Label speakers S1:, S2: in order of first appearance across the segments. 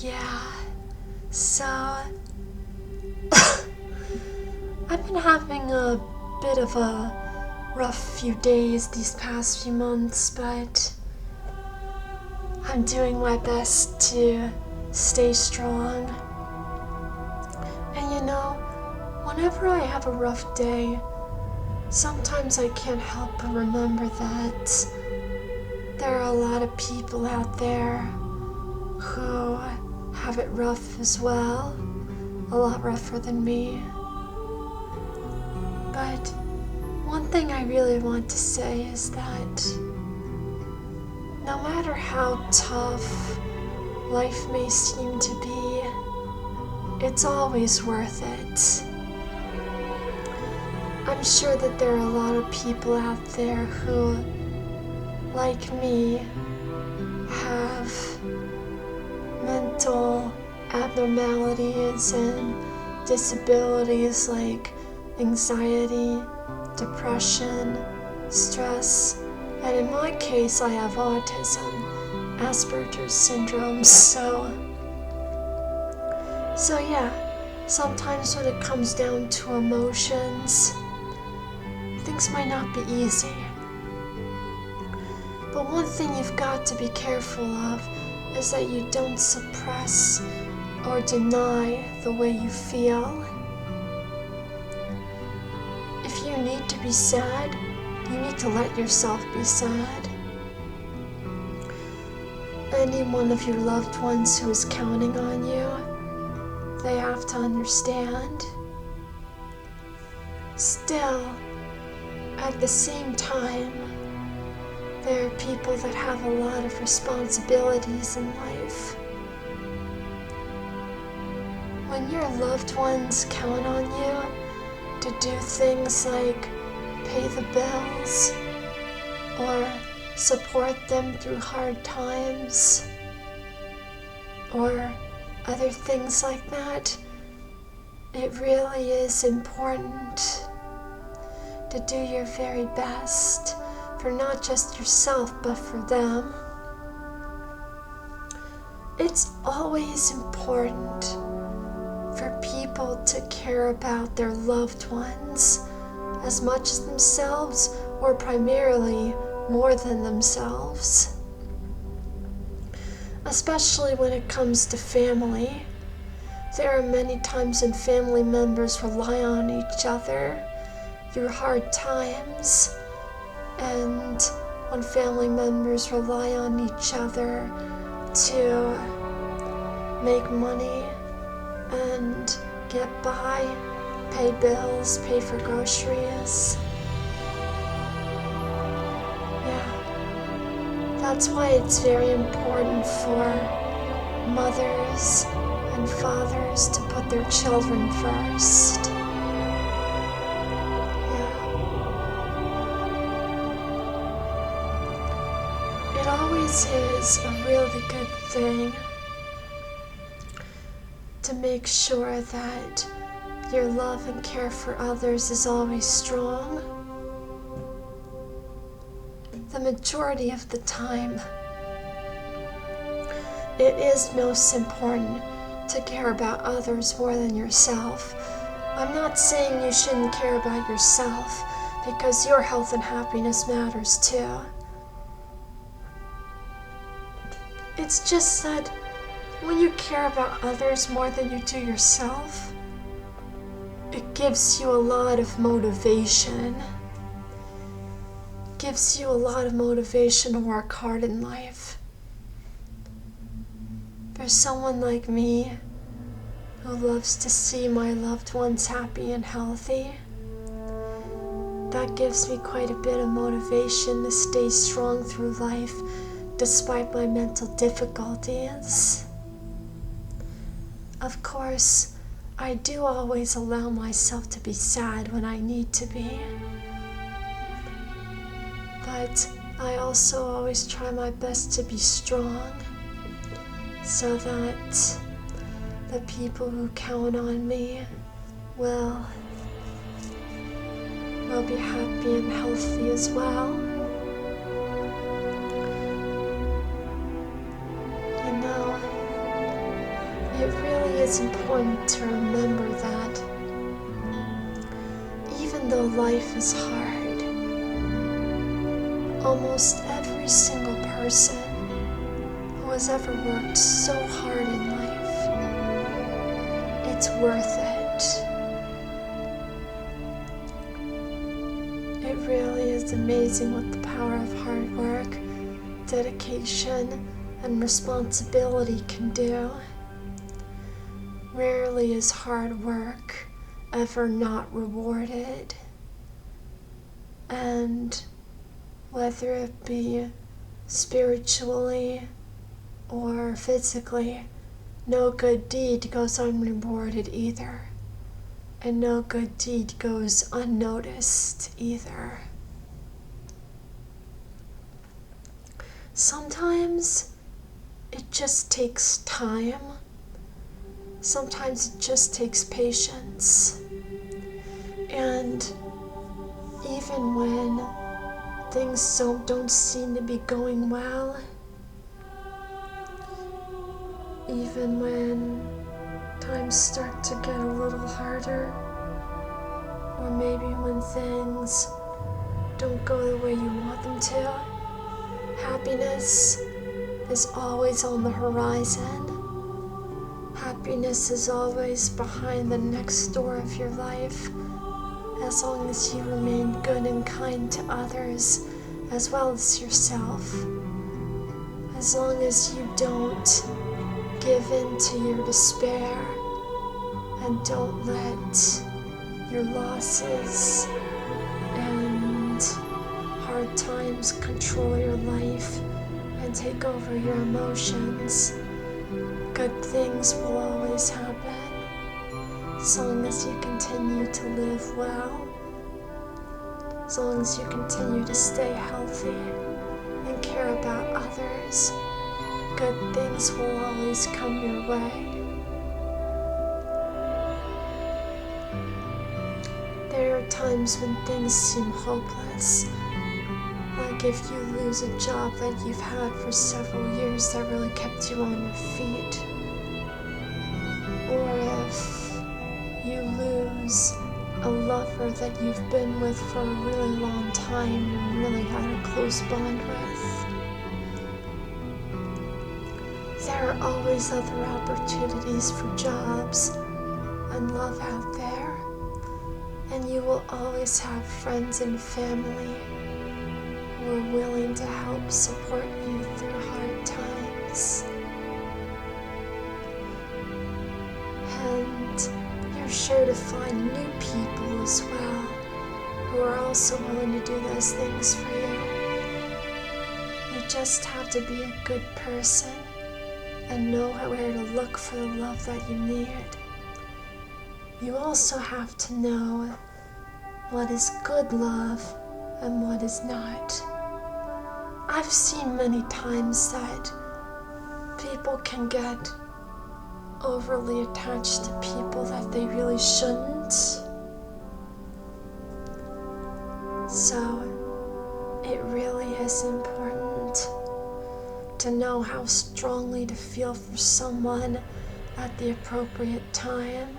S1: Yeah, so I've been having a bit of a rough few days these past few months, but I'm doing my best to stay strong. And whenever I have a rough day, sometimes I can't help but remember that there are a lot of people out there who have it rough as well, a lot rougher than me. But one thing I really want to say is that no matter how tough life may seem to be, it's always worth it. I'm sure that there are a lot of people out there who, like me, have mental abnormalities and disabilities like anxiety, depression, stress, and in my case I have autism, Asperger's syndrome, so yeah, sometimes when it comes down to emotions, things might not be easy. But one thing you've got to be careful of is that you don't suppress or deny the way you feel. If you need to be sad, you need to let yourself be sad. Any one of your loved ones who is counting on you, they have to understand. Still, at the same time, there are people that have a lot of responsibilities in life. When your loved ones count on you to do things like pay the bills or support them through hard times or other things like that, it really is important to do your very best for not just yourself but for them. It's always important for people to care about their loved ones as much as themselves, or primarily more than themselves. Especially when it comes to family. There are many times when family members rely on each other through hard times, and when family members rely on each other to make money and get by, pay bills, pay for groceries. Yeah, that's why it's very important for mothers and fathers to put their children first. It always is a really good thing to make sure that your love and care for others is always strong. The majority of the time, it is most important to care about others more than yourself. I'm not saying you shouldn't care about yourself, because your health and happiness matters too. It's just that when you care about others more than you do yourself, it gives you a lot of motivation. It gives you a lot of motivation to work hard in life. For someone like me, who loves to see my loved ones happy and healthy, that gives me quite a bit of motivation to stay strong through life despite my mental difficulties. Of course, I do always allow myself to be sad when I need to be. But I also always try my best to be strong so that the people who count on me will be happy and healthy as well. it really is important to remember that even though life is hard, almost every single person who has ever worked so hard in life, it's worth it. It really is amazing what the power of hard work, dedication, and responsibility can do. Rarely is hard work ever not rewarded. And whether it be spiritually or physically, no good deed goes unrewarded either. And no good deed goes unnoticed either. Sometimes it just takes time. Sometimes it just takes patience. And even when things don't seem to be going well, even when times start to get a little harder, or maybe when things don't go the way you want them to, happiness is always on the horizon. Happiness is always behind the next door of your life, as long as you remain good and kind to others as well as yourself. As long as you don't give in to your despair and don't let your losses and hard times control your life and take over your emotions, good things will always happen as long as you continue to live well, as long as you continue to stay healthy and care about others. Good things will always come your way. There are times when things seem hopeless, like if you lose a job that you've had for several years that really kept you on your feet, or if you lose a lover that you've been with for a really long time and really had a close bond with. There are always other opportunities for jobs and love out there, and you will always have friends and family who are willing to help support you through hard times. And you're sure to find new people as well who are also willing to do those things for you. You just have to be a good person and know where to look for the love that you need. You also have to know what is good love and what is not. I've seen many times that people can get overly attached to people that they really shouldn't. So it really is important to know how strongly to feel for someone at the appropriate time,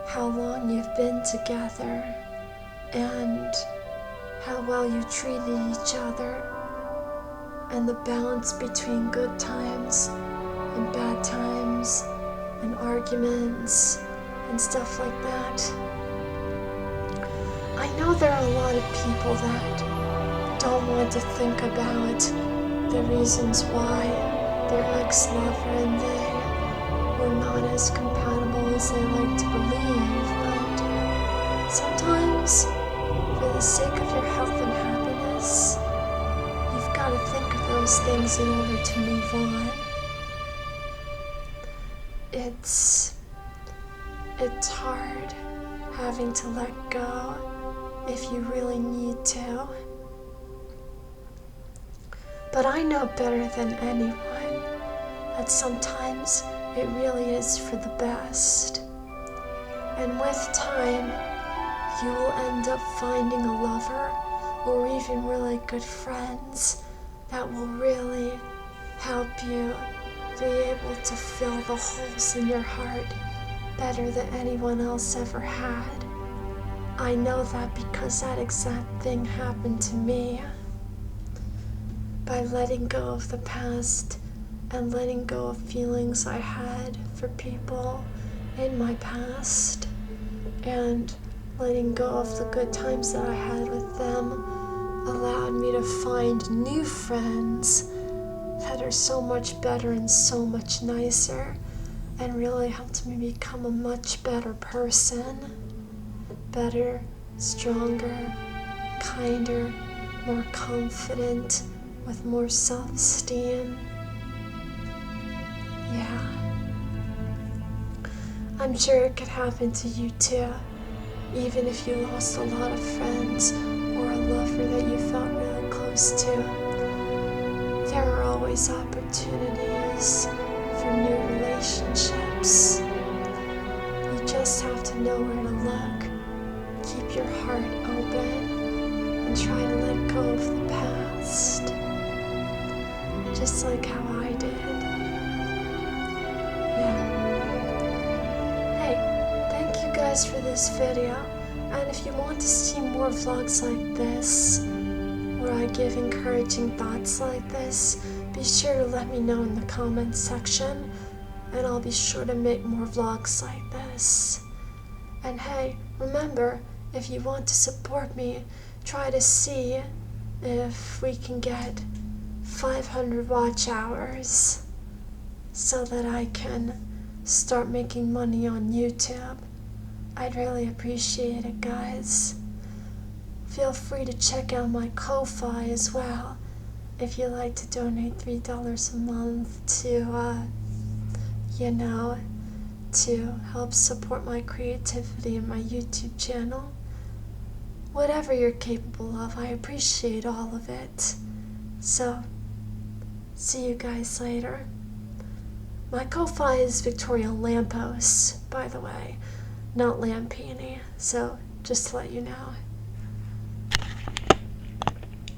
S1: how long you've been together, and how well you treated each other, and the balance between good times and bad times and arguments and stuff like that. I know there are a lot of people that don't want to think about the reasons why their ex-lover and they were not as compatible as they like to believe, but sometimes, for the sake of your health and happiness, you've got to think of those things in order to move on. It's hard having to let go if you really need to. But I know better than anyone that sometimes it really is for the best. And with time, you will end up finding a lover or even really good friends that will really help you be able to fill the holes in your heart better than anyone else ever had. I know that because that exact thing happened to me. By letting go of the past and letting go of feelings I had for people in my past, and letting go of the good times that I had with them allowed me to find new friends that are so much better and so much nicer, and really helped me become a much better person. Better, stronger, kinder, more confident, with more self-esteem. Yeah. I'm sure it could happen to you too, even if you lost a lot of friends or a lover that you felt really close to. There are always opportunities for new relationships. You just have to know where to look. Keep your heart open and try to let go of the past. Just like how I did. Yeah. Hey, thank you guys for this video. And if you want to see more vlogs like this, where I give encouraging thoughts like this, be sure to let me know in the comments section, and I'll be sure to make more vlogs like this. And hey, remember, if you want to support me, try to see if we can get 500 watch hours so that I can start making money on YouTube. I'd really appreciate it, guys. Feel free to check out my Ko-Fi as well if you'd like to donate $3 a month to help support my creativity and my YouTube channel. Whatever you're capable of, I appreciate all of it. So, see you guys later. My Ko-Fi is Victoria Lampos, by the way, not Lampini, so just to let you know.